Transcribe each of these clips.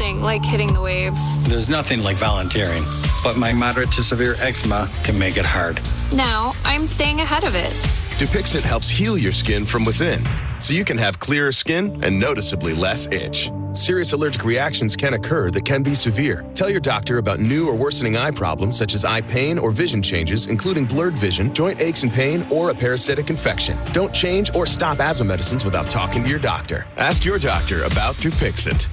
nothing like hitting the waves. There's nothing like volunteering, but my moderate to severe eczema can make it hard. Now, I'm staying ahead of it. Dupixent helps heal your skin from within, so you can have clearer skin and noticeably less itch. Serious allergic reactions can occur that can be severe. Tell your doctor about new or worsening eye problems such as eye pain or vision changes, including blurred vision, joint aches and pain, or a parasitic infection. Don't change or stop asthma medicines without talking to your doctor. Ask your doctor about Dupixent.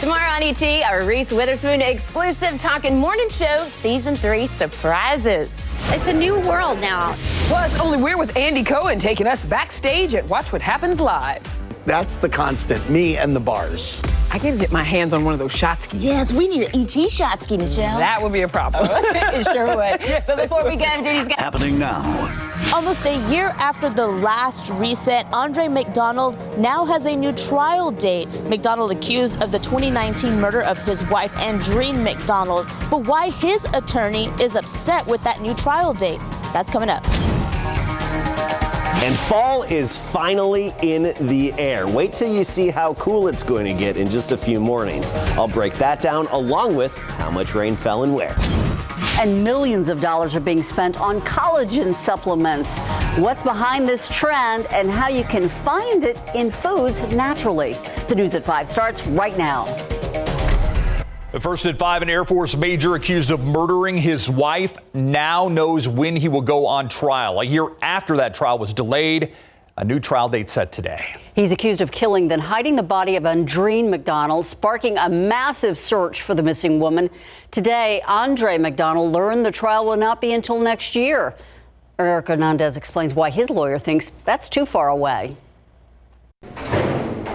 Tomorrow on ET, our Reese Witherspoon exclusive Talkin' Morning Show Season 3 surprises. It's a new world now. Plus, only we're with Andy Cohen taking us backstage at Watch What Happens Live. That's the constant, me and the bars. I gotta get my hands on one of those shot skis. Yes, we need an ET shot ski, Michelle. That would be a problem. It sure would. But before we get into these guys. Happening now. Almost a year after the last reset, Andre McDonald now has a new trial date. McDonald accused of the 2019 murder of his wife, Andreen McDonald. But why his attorney is upset with that new trial date? That's coming up. And fall is finally in the air. Wait till you see how cool it's going to get in just a few mornings. I'll break that down along with how much rain fell and where. And millions of dollars are being spent on collagen supplements. What's behind this trend and how you can find it in foods naturally? The News at 5 starts right now. The first at 5, an Air Force major accused of murdering his wife now knows when he will go on trial. A year after that trial was delayed, a new trial date set today. He's accused of killing, then hiding the body of Andreen McDonald, sparking a massive search for the missing woman. Today, Andre McDonald learned the trial will not be until next year. Eric Hernandez explains why his lawyer thinks that's too far away.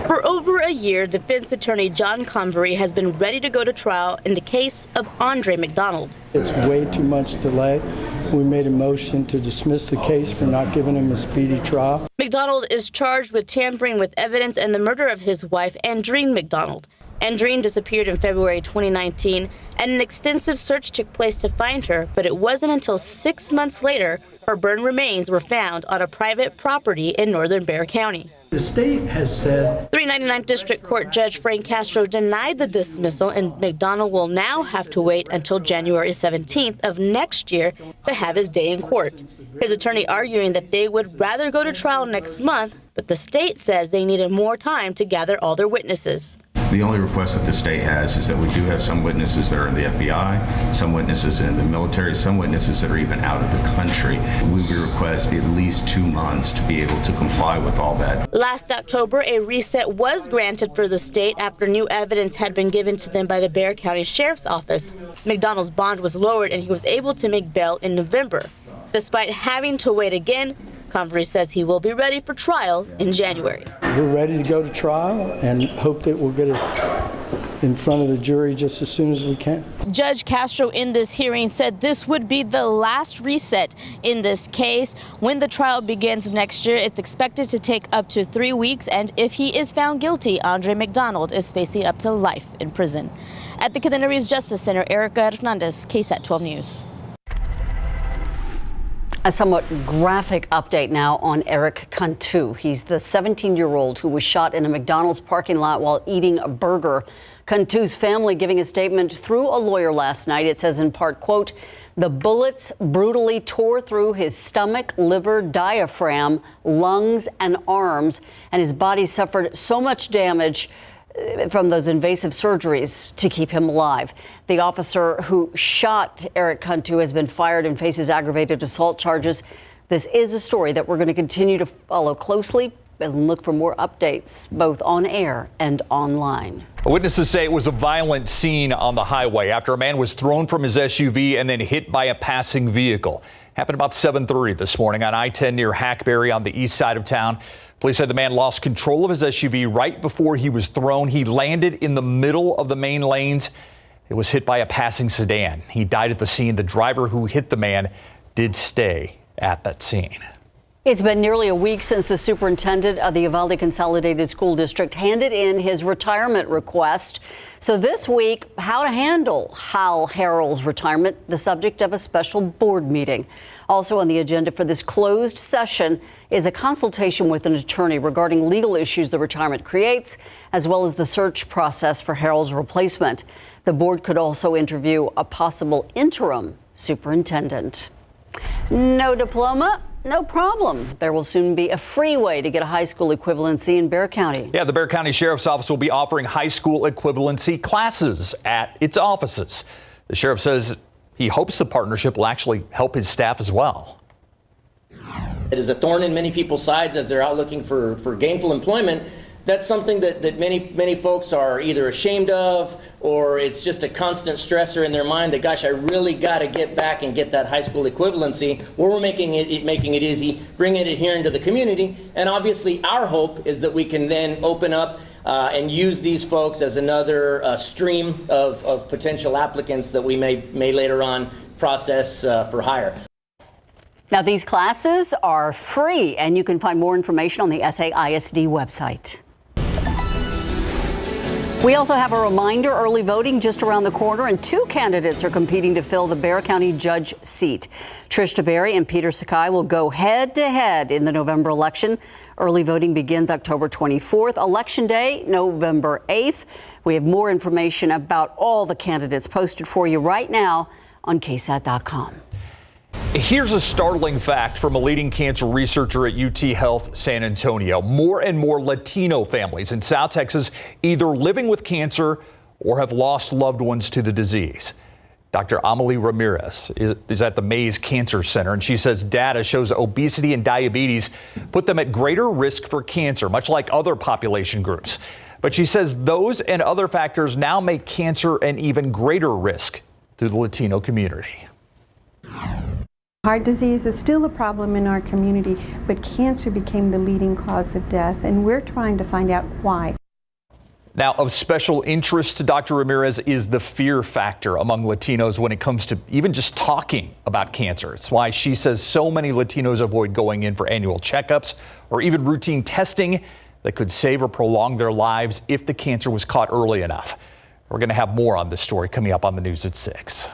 For over a year, defense attorney John Convery has been ready to go to trial in the case of Andre McDonald. It's way too much delay. We made a motion to dismiss the case for not giving him a speedy trial. McDonald is charged with tampering with evidence and the murder of his wife, Andreen McDonald. Andreen disappeared in February 2019, and an extensive search took place to find her, but it wasn't until 6 months later her burned remains were found on a private property in northern Bexar County. The state has said 399 District Court Judge Frank Castro denied the dismissal, and McDonald will now have to wait until January 17th of next year to have his day in court. His attorney arguing that they would rather go to trial next month, but the state says they needed more time to gather all their witnesses. The only request that the state has is that we do have some witnesses that are in the FBI, some witnesses in the military, some witnesses that are even out of the country. We would request at least 2 months to be able to comply with all that. Last October, a reset was granted for the state after new evidence had been given to them by the Bexar County Sheriff's Office. McDonald's bond was lowered and he was able to make bail in November. Despite having to wait again, Convery says he will be ready for trial in January. we're ready to go to trial and hope that we'll get it in front of the jury just as soon as we can. Judge Castro in this hearing said this would be the last reset in this case. When the trial begins next year, it's expected to take up to 3 weeks, and if he is found guilty, Andre McDonald is facing up to life in prison. At the Cadena Reeves Justice Center, Erica Hernandez, KSAT 12 News. A somewhat graphic update now on Eric Cantu. He's the 17-year-old who was shot in a McDonald's parking lot while eating a burger. Cantu's family giving a statement through a lawyer last night. It says in part, quote, "The bullets brutally tore through his stomach, liver, diaphragm, lungs, and arms, and his body suffered so much damage from those invasive surgeries to keep him alive." The officer who shot Eric Cantu has been fired and faces aggravated assault charges. This is a story that we're going to continue to follow closely and look for more updates both on air and online. Witnesses say it was a violent scene on the highway after a man was thrown from his SUV and then hit by a passing vehicle. Happened about 7:30 this morning on I-10 near Hackberry on the east side of town. Police said the man lost control of his SUV right before he was thrown. He landed in the middle of the main lanes. It was hit by a passing sedan. He died at the scene. The driver who hit the man did stay at that scene. It's been nearly a week since the superintendent of the Uvalde Consolidated School District handed in his retirement request. So this week, how to handle Hal Harrell's retirement, the subject of a special board meeting. Also on the agenda for this closed session is a consultation with an attorney regarding legal issues the retirement creates, as well as the search process for Harrell's replacement. The board could also interview a possible interim superintendent. No diploma? No problem. There will soon be a free way to get a high school equivalency in Bexar County. Yeah, the Bexar County Sheriff's Office will be offering high school equivalency classes at its offices. The sheriff says he hopes the partnership will actually help his staff as well. It is a thorn in many people's sides as they're out looking for gainful employment. That's something that many folks are either ashamed of, or it's just a constant stressor in their mind that, gosh, I really got to get back and get that high school equivalency. Or we're making it easy, bringing it here into the community. And obviously our hope is that we can then open up and use these folks as another stream of potential applicants that we may later on process for hire. Now, these classes are free, and you can find more information on the SAISD website. We also have a reminder, early voting just around the corner, and two candidates are competing to fill the Bexar County judge seat. Trish DeBerry and Peter Sakai will go head-to-head in the November election. Early voting begins October 24th. Election Day, November 8th. We have more information about all the candidates posted for you right now on KSAT.com. Here's a startling fact from a leading cancer researcher at UT Health San Antonio. More and more Latino families in South Texas either living with cancer or have lost loved ones to the disease. Dr. Amelie Ramirez is at the Mays Cancer Center, and she says data shows obesity and diabetes put them at greater risk for cancer, much like other population groups. But she says those and other factors now make cancer an even greater risk to the Latino community. Heart disease is still a problem in our community, but cancer became the leading cause of death, and we're trying to find out why. Now, of special interest to Dr. Ramirez is the fear factor among Latinos when it comes to even just talking about cancer. It's why she says so many Latinos avoid going in for annual checkups or even routine testing that could save or prolong their lives if the cancer was caught early enough. We're going to have more on this story coming up on the news at 6.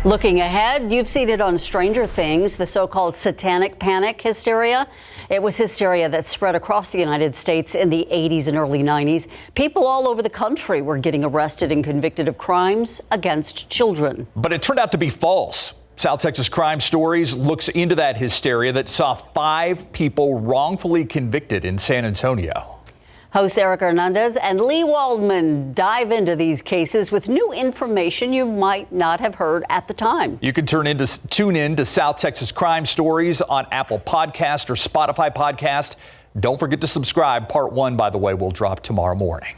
Looking ahead, you've seen it on Stranger Things, the so-called Satanic panic hysteria. It was hysteria that spread across the United States in the 80s and early 90s. People all over the country were getting arrested and convicted of crimes against children. But it turned out to be false. South Texas Crime Stories looks into that hysteria that saw 5 people wrongfully convicted in San Antonio. Hosts Eric Hernandez and Lee Waldman dive into these cases with new information you might not have heard at the time. You can tune in to South Texas Crime Stories on Apple Podcast or Spotify Podcast. Don't forget to subscribe. Part 1, by the way, will drop tomorrow morning.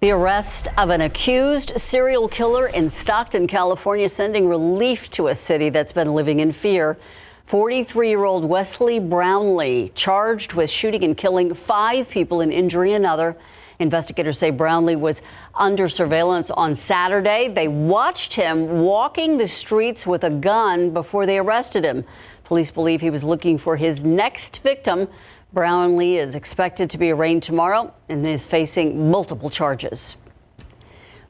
The arrest of an accused serial killer in Stockton, California, sending relief to a city that's been living in fear. 43-year-old Wesley Brownlee charged with shooting and killing 5 people and injuring another. Investigators say Brownlee was under surveillance on Saturday. They watched him walking the streets with a gun before they arrested him. Police believe he was looking for his next victim. Brownlee is expected to be arraigned tomorrow and is facing multiple charges.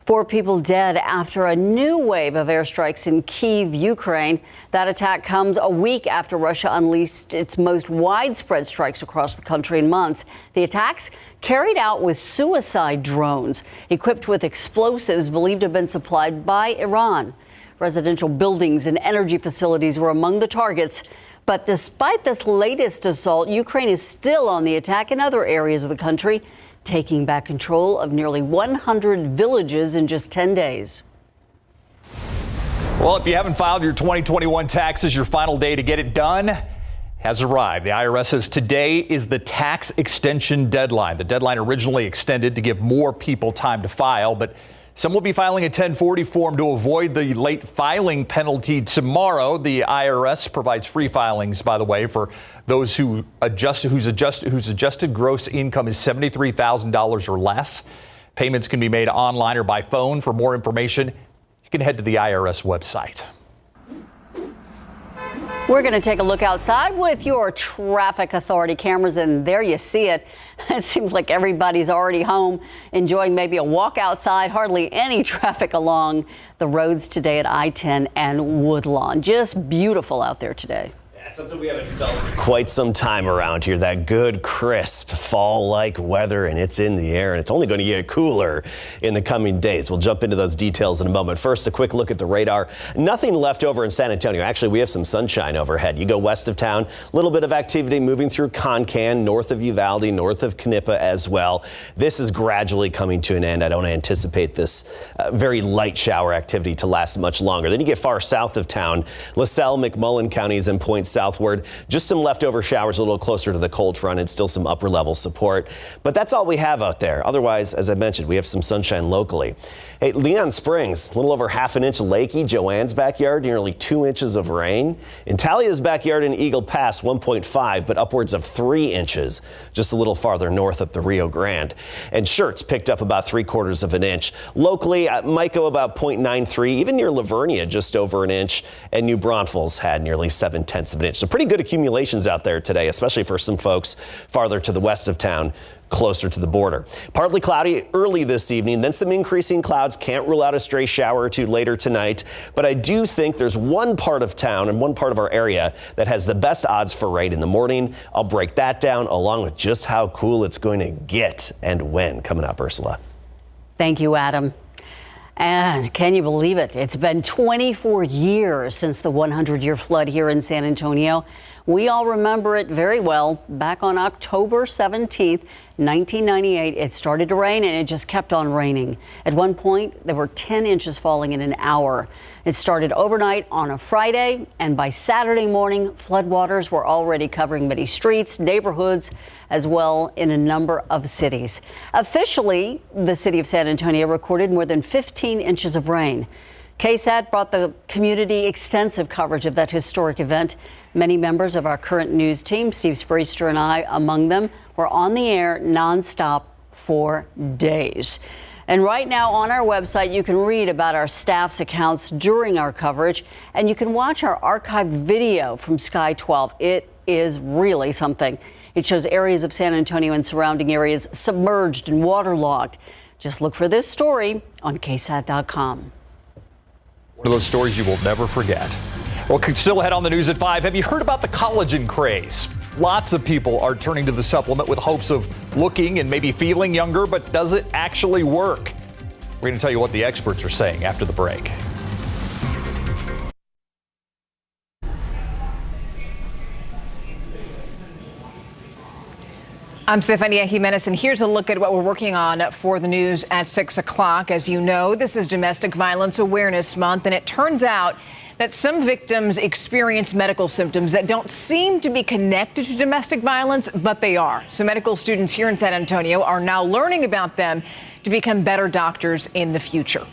4 people dead after a new wave of airstrikes in Kiev, Ukraine. That attack comes a week after Russia unleashed its most widespread strikes across the country in months. The attacks carried out with suicide drones equipped with explosives believed to have been supplied by Iran. Residential buildings and energy facilities were among the targets. But despite this latest assault, Ukraine is still on the attack in other areas of the country, taking back control of nearly 100 villages in just 10 days. Well, if you haven't filed your 2021 taxes, your final day to get it done has arrived. The IRS says today is the tax extension deadline. The deadline originally extended to give more people time to file, but some will be filing a 1040 form to avoid the late filing penalty tomorrow. The IRS provides free filings, by the way, for those whose adjusted gross income is $73,000 or less. Payments can be made online or by phone. For more information, you can head to the IRS website. We're going to take a look outside with your traffic authority cameras, and there you see it. It seems like everybody's already home, enjoying maybe a walk outside. Hardly any traffic along the roads today at I-10 and Woodlawn. Just beautiful out there today. Something we haven't felt for quite some time around here. That good, crisp fall-like weather, and it's in the air, and it's only going to get cooler in the coming days. We'll jump into those details in a moment. First, a quick look at the radar. Nothing left over in San Antonio. Actually, we have some sunshine overhead. You go west of town, a little bit of activity moving through Concan, north of Uvalde, north of Canipa as well. This is gradually coming to an end. I don't anticipate this very light shower activity to last much longer. Then you get far south of town, LaSalle, McMullen counties and Point southward. Just some leftover showers a little closer to the cold front and still some upper level support. But that's all we have out there. Otherwise, as I mentioned, we have some sunshine locally. Hey, Leon Springs, a little over half an inch lakey. Joanne's backyard, nearly 2 inches of rain. In Talia's backyard in Eagle Pass, 1.5, but upwards of 3 inches, just a little farther north up the Rio Grande. And Schertz picked up about 3/4 of an inch. Locally, at Mico about 0.93, even near Lavernia, just over an inch. And New Braunfels had nearly 7/10 of an inch. So pretty good accumulations out there today, especially for some folks farther to the west of town, closer to the border. Partly cloudy early this evening, then some increasing clouds. Can't rule out a stray shower or two later tonight. But I do think there's one part of town and one part of our area that has the best odds for rain in the morning. I'll break that down along with just how cool it's going to get and when. Coming up, Ursula. Thank you, Adam. And can you believe it? It's been 24 years since the 100-year flood here in San Antonio. We all remember it very well. Back on October 17th, 1998, it started to rain and it just kept on raining. At one point, there were 10 inches falling in an hour. It started overnight on a Friday, and by Saturday morning, floodwaters were already covering many streets, neighborhoods, as well in a number of cities. Officially, the city of San Antonio recorded more than 15 inches of rain. KSAT brought the community extensive coverage of that historic event. Many members of our current news team, Steve Spriester and I among them, were on the air nonstop for days. And right now on our website, you can read about our staff's accounts during our coverage, and you can watch our archived video from Sky 12. It is really something. It shows areas of San Antonio and surrounding areas submerged and waterlogged. Just look for this story on KSAT.com. One of those stories you will never forget. Well, still ahead on the news at 5. Have you heard about the collagen craze? Lots of people are turning to the supplement with hopes of looking and maybe feeling younger, but does it actually work? We're going to tell you what the experts are saying after the break. I'm Stefania Jimenez, and here's a look at what we're working on for the news at 6 o'clock. As you know, this is Domestic Violence Awareness Month, and it turns out that some victims experience medical symptoms that don't seem to be connected to domestic violence, but they are. So medical students here in San Antonio are now learning about them to become better doctors in the future.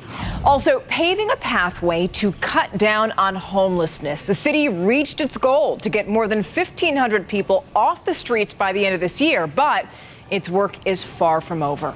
Also, paving a pathway to cut down on homelessness. The city reached its goal to get more than 1,500 people off the streets by the end of this year, but its work is far from over.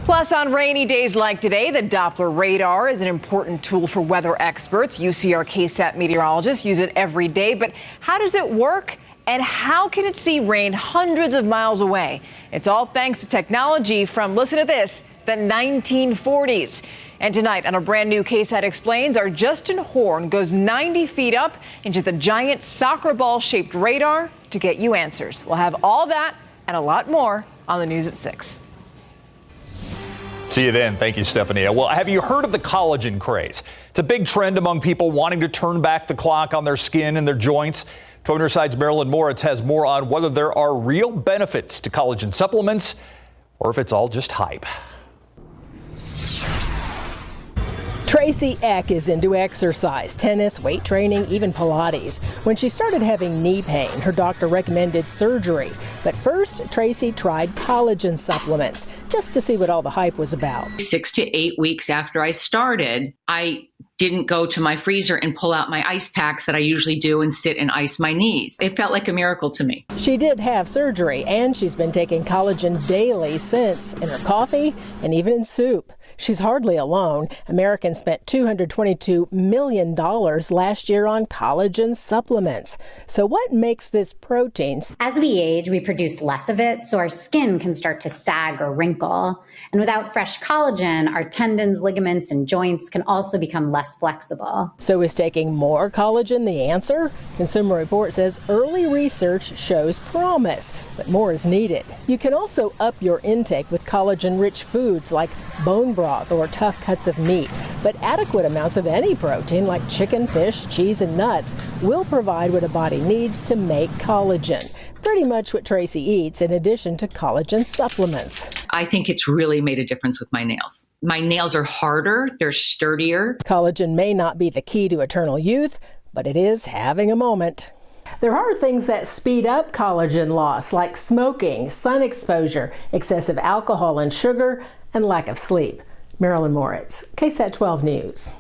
Plus, on rainy days like today, the Doppler radar is an important tool for weather experts. UCR KSAT meteorologists use it every day. But how does it work? And how can it see rain hundreds of miles away? It's all thanks to technology from, listen to this, the 1940s. And tonight on a brand new KSAT Explains, our Justin Horn goes 90 feet up into the giant soccer ball shaped radar to get you answers. We'll have all that and a lot more on the news at 6. See you then. Thank you, Stephanie. Well, have you heard of the collagen craze? It's a big trend among people wanting to turn back the clock on their skin and their joints. Side's Marilyn Moritz has more on whether there are real benefits to collagen supplements or if it's all just hype. Tracy Eck is into exercise, tennis, weight training, even Pilates. When she started having knee pain, her doctor recommended surgery. But first, Tracy tried collagen supplements just to see what all the hype was about. 6 to 8 weeks after I started, I didn't go to my freezer and pull out my ice packs that I usually do and sit and ice my knees. It felt like a miracle to me. She did have surgery, and she's been taking collagen daily since, in her coffee and even in soup. She's hardly alone. Americans spent $222 million last year on collagen supplements. So what makes this protein? As we age, we produce less of it, so our skin can start to sag or wrinkle. And without fresh collagen, our tendons, ligaments, and joints can also become less flexible. So is taking more collagen the answer? Consumer Report says early research shows promise, but more is needed. You can also up your intake with collagen-rich foods like bone broth or tough cuts of meat. But adequate amounts of any protein like chicken, fish, cheese, and nuts will provide what a body needs to make collagen. Pretty much what Tracy eats in addition to collagen supplements. I think it's really made a difference with my nails. My nails are harder, they're sturdier. Collagen may not be the key to eternal youth, but it is having a moment. There are things that speed up collagen loss, like smoking, sun exposure, excessive alcohol and sugar, and lack of sleep. Marilyn Moritz, KSAT 12 News.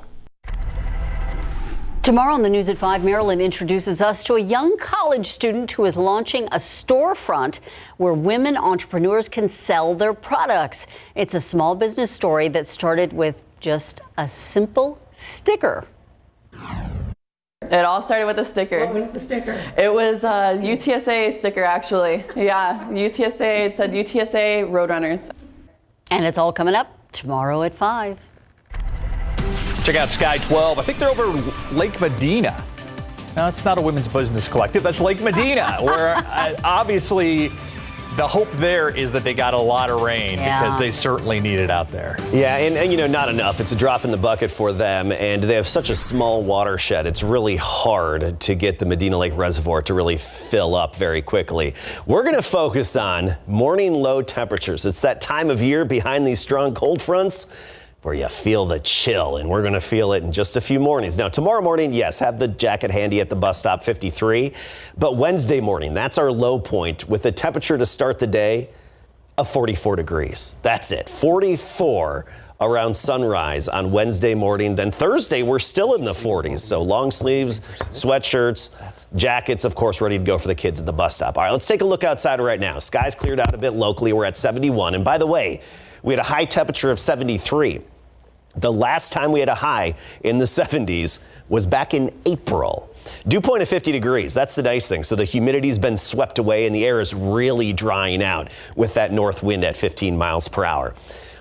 Tomorrow on the News at 5, Marilyn introduces us to a young college student who is launching a storefront where women entrepreneurs can sell their products. It's a small business story that started with just a simple sticker. It all started with a sticker. What was the sticker? It was a UTSA sticker, actually. Yeah, UTSA, it said UTSA Roadrunners. And it's all coming up tomorrow at 5. Check out Sky 12. I think they're over Lake Medina. No, it's not a women's business collective. That's Lake Medina, where obviously the hope there is that they got a lot of rain because they certainly need it out there. Yeah, and not enough. It's a drop in the bucket for them, and they have such a small watershed. It's really hard to get the Medina Lake Reservoir to really fill up very quickly. We're going to focus on morning low temperatures. It's that time of year behind these strong cold fronts where you feel the chill, and we're going to feel it in just a few mornings. Now, tomorrow morning, yes, have the jacket handy at the bus stop, 53. But Wednesday morning, that's our low point with the temperature to start the day of 44 degrees. That's it, 44 around sunrise on Wednesday morning. Then Thursday, we're still in the 40s. So long sleeves, sweatshirts, jackets, of course, ready to go for the kids at the bus stop. All right, let's take a look outside right now. Skies cleared out a bit locally. We're at 71. And by the way, we had a high temperature of 73. The last time we had a high in the 70s was back in April. Dew point of 50 degrees. That's the nice thing. So the humidity's been swept away and the air is really drying out with that north wind at 15 miles per hour.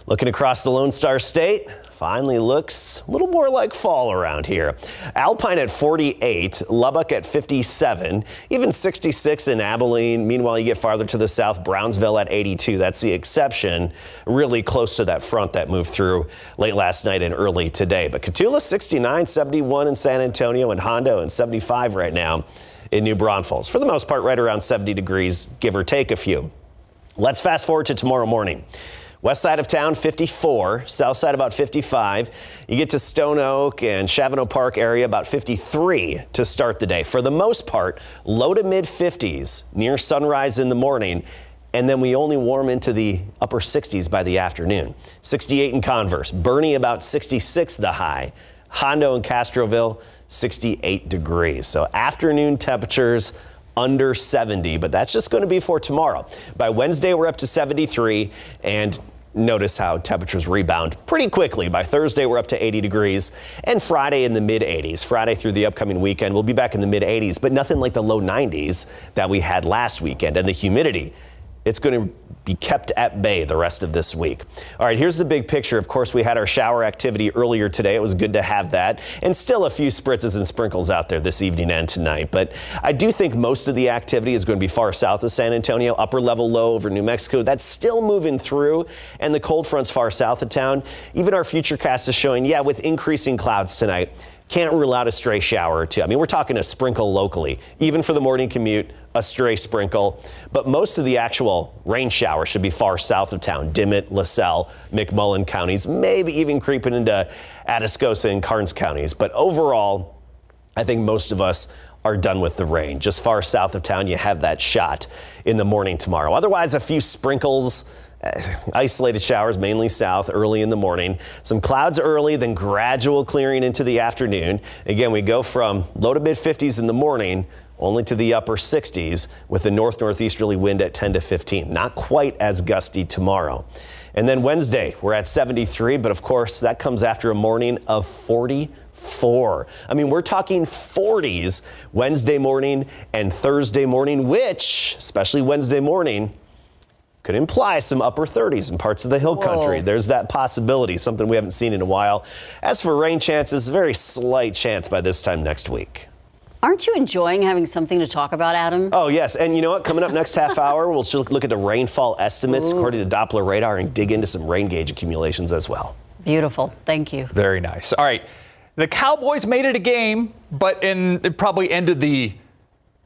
Looking across the Lone Star State, finally looks a little more like fall around here. Alpine at 48, Lubbock at 57, even 66 in Abilene. Meanwhile, you get farther to the south, Brownsville at 82. That's the exception, really close to that front that moved through late last night and early today. But Cotulla 69, 71 in San Antonio, and Hondo and 75 right now in New Braunfels. For the most part, right around 70 degrees, give or take a few. Let's fast forward to tomorrow morning. West side of town, 54. South side, about 55. You get to Stone Oak and Chavano Park area, about 53 to start the day. For the most part, low to mid 50s near sunrise in the morning. And then we only warm into the upper 60s by the afternoon. 68 in Converse. Bernie, about 66 the high. Hondo and Castroville, 68 degrees. So afternoon temperatures under 70, but that's just going to be for tomorrow. By Wednesday, we're up to 73, and notice how temperatures rebound pretty quickly. By Thursday, we're up to 80 degrees, and Friday in the mid 80s. Friday through the upcoming weekend, we'll be back in the mid 80s, but nothing like the low 90s that we had last weekend. And the humidity, it's going to be kept at bay the rest of this week. All right, here's the big picture. Of course, we had our shower activity earlier today. It was good to have that. And still a few spritzes and sprinkles out there this evening and tonight. But I do think most of the activity is going to be far south of San Antonio, upper level low over New Mexico. That's still moving through, and the cold front's far south of town. Even our futurecast is showing, with increasing clouds tonight, can't rule out a stray shower or two. I mean, we're talking a sprinkle locally, even for the morning commute, a stray sprinkle. But most of the actual rain shower should be far south of town. Dimmitt, LaSalle, McMullen counties, maybe even creeping into Atascosa and Karnes counties. But overall, I think most of us are done with the rain. Just far south of town, you have that shot in the morning tomorrow. Otherwise, a few sprinkles, isolated showers, mainly south, early in the morning. Some clouds early, then gradual clearing into the afternoon. Again, we go from low to mid 50s in the morning only to the upper 60s with the north-northeasterly wind at 10 to 15. Not quite as gusty tomorrow. And then Wednesday, we're at 73, but of course that comes after a morning of 44. I mean, we're talking 40s Wednesday morning and Thursday morning, which, especially Wednesday morning, could imply some upper 30s in parts of the hill country. There's that possibility, something we haven't seen in a while. As for rain chances, a very slight chance by this time next week. Aren't you enjoying having something to talk about, Adam? Oh, yes. And you know what? Coming up next half hour, we'll look at the rainfall estimates according to Doppler radar and dig into some rain gauge accumulations as well. Beautiful. Thank you. Very nice. All right. The Cowboys made it a game, but it probably ended the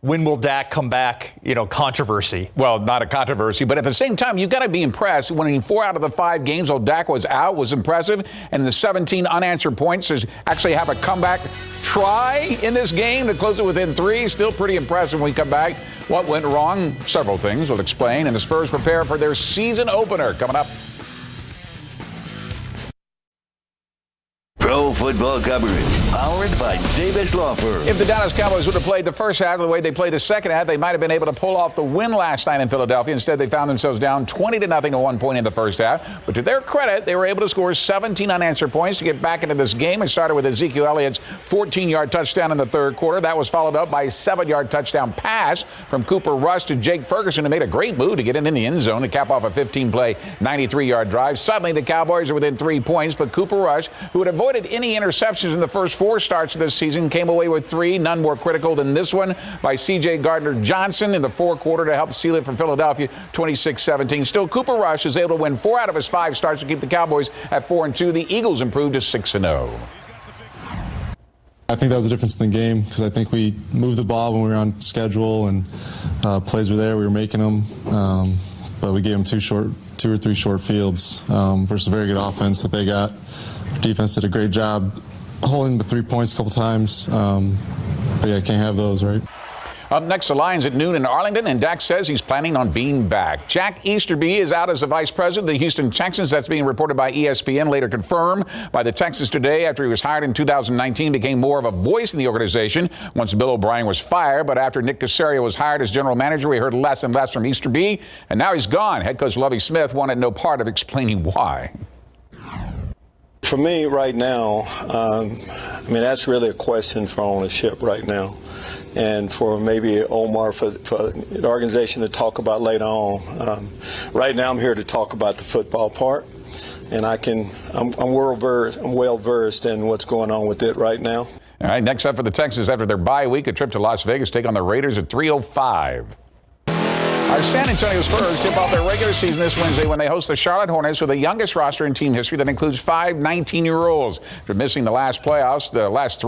when will Dak come back, controversy. Well, not a controversy, but at the same time, you've got to be impressed. Winning 4 out of the 5 games while Dak was out was impressive. And the 17 unanswered points to actually have a comeback try in this game to close it within 3. Still pretty impressive when we come back. What went wrong? Several things we'll explain. And the Spurs prepare for their season opener coming up. Pro football coverage, powered by Davis Law Firm. If the Dallas Cowboys would have played the first half the way they played the second half, they might have been able to pull off the win last night in Philadelphia. Instead, they found themselves down 20-0 at one point in the first half. But to their credit, they were able to score 17 unanswered points to get back into this game. It started with Ezekiel Elliott's 14-yard touchdown in the third quarter. That was followed up by a 7-yard touchdown pass from Cooper Rush to Jake Ferguson, who made a great move to get in the end zone to cap off a 15-play, 93-yard drive. Suddenly, the Cowboys are within 3 points, but Cooper Rush, who had avoided any interceptions in the first 4 starts of this season, came away with 3, none more critical than this one by C.J. Gardner-Johnson in the fourth quarter to help seal it for Philadelphia, 26-17. Still, Cooper Rush is able to win 4 out of his 5 starts to keep the Cowboys at 4-2. The Eagles improved to 6-0. I think that was the difference in the game because I think we moved the ball when we were on schedule and plays were there. We were making them, but we gave them 2 or 3 short fields versus a very good offense that they got. Defense did a great job holding the 3 points a couple times. But yeah, can't have those, right? Up next, the Lions at noon in Arlington, and Dak says he's planning on being back. Jack Easterby is out as the vice president of the Houston Texans. That's being reported by ESPN, later confirmed by the Texans today after he was hired in 2019, became more of a voice in the organization once Bill O'Brien was fired. But after Nick Caserio was hired as general manager, we heard less and less from Easterby, and now he's gone. Head coach Lovie Smith wanted no part of explaining why. For me right now, that's really a question for ownership right now. And for maybe Omar, for the organization to talk about later on. Right now I'm here to talk about the football part. And I'm well versed in what's going on with it right now. All right, next up for the Texans after their bye week, a trip to Las Vegas, take on the Raiders at 3:05. Our San Antonio Spurs tip off their regular season this Wednesday when they host the Charlotte Hornets with the youngest roster in team history that includes 5 19-year-olds. After missing the last playoffs, the last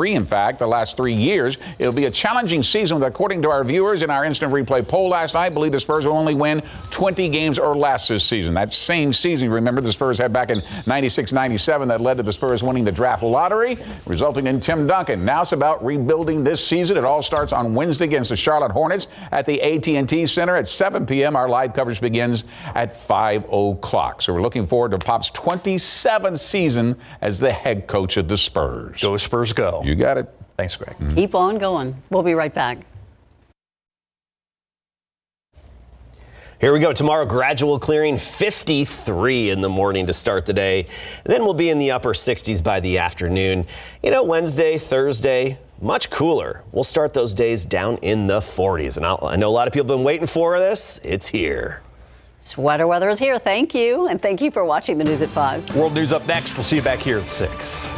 3 years, it'll be a challenging season. According to our viewers in our instant replay poll last night, believe the Spurs will only win 20 games or less this season. That same season, remember, the Spurs had back in 96-97 that led to the Spurs winning the draft lottery, resulting in Tim Duncan. Now it's about rebuilding this season. It all starts on Wednesday against the Charlotte Hornets at the AT&T Center at 7 p.m. Our live coverage begins at 5 o'clock. So we're looking forward to Pop's 27th season as the head coach of the Spurs. Go Spurs, go. You got it. Thanks, Greg. Keep on going. We'll be right back. Here we go. Tomorrow, gradual clearing, 53 in the morning to start the day. Then we'll be in the upper 60s by the afternoon. Wednesday, Thursday, much cooler. We'll start those days down in the 40s. And I know a lot of people have been waiting for this. It's here. Sweater weather is here. Thank you. And thank you for watching the News at 5. World News up next. We'll see you back here at 6.